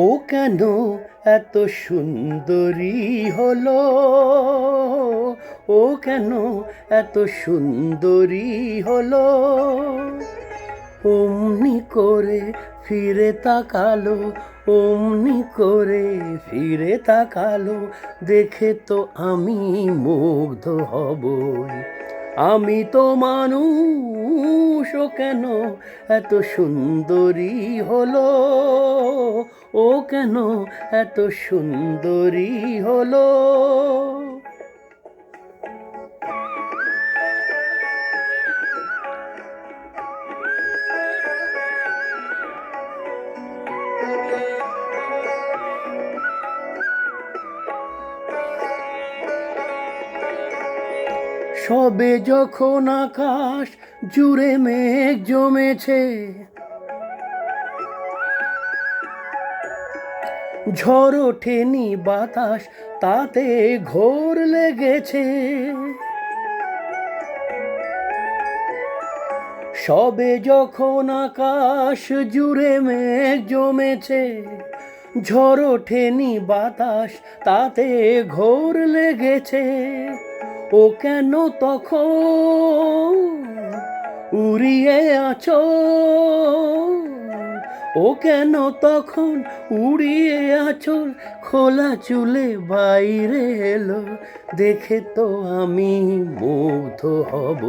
ও কেন এত সুন্দরী হলো, ও কেন এত সুন্দরী হলো। অমনি করে ফিরে তাকালো, অমনি করে ফিরে তাকালো, দেখে তো আমি মুগ্ধ হবই। আমি তো মানুষ, ও কেন এত সুন্দরী হলো, ও কেন এত সুন্দরী হলো। সবে যখন আকাশ জুড়ে মেঘ জমেছে, ঝড় ওঠেনি বাতাস তাতে ঘোর লেগেছে। সবে যখন আকাশ জুড়ে মেঘ জমেছে, ঝড় ওঠেনি বাতাস তাতে ঘোর লেগেছে। ও কেন তখন উড়িয়ে আঁচল, ও কেন তখন উড়িয়ে আঁচল খোলা চুলে বাইরে এলো, দেখে তো আমি মুগ্ধ হব।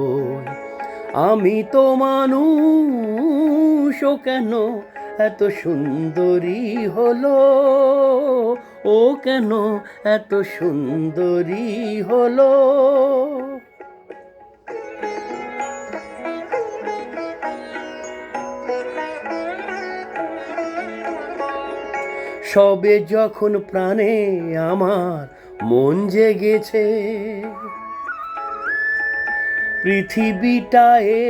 আমি তো মানুষ, ও কেন এত সুন্দরী হলো, ও কেন এত সুন্দরী হলো। সবে যখন প্রাণে আমার মন জেগেছে, পৃথিবীটা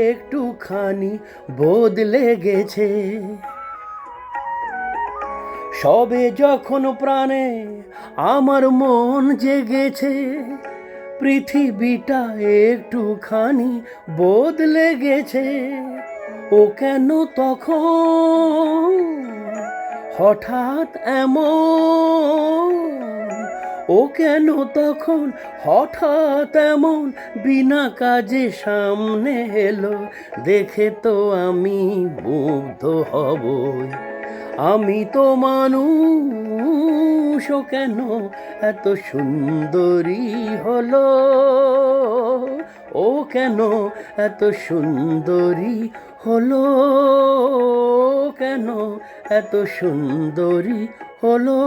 একটুখানি বদলে গেছে। সবে যখন প্রাণে আমার মন জেগেছে, পৃথিবীটা একটুখানি বদলে গেছে। ও কেন তখন হঠাৎ এমন, ও কেন তখন হঠাৎ এমন বিনা কাজে সামনে এলো, দেখে তো আমি মুগ্ধ হবই। আমি তো মানুষ, ও কেন এত সুন্দরী হলো, ও কেন এত সুন্দরী হলো, কেন এত সুন্দরী হলো।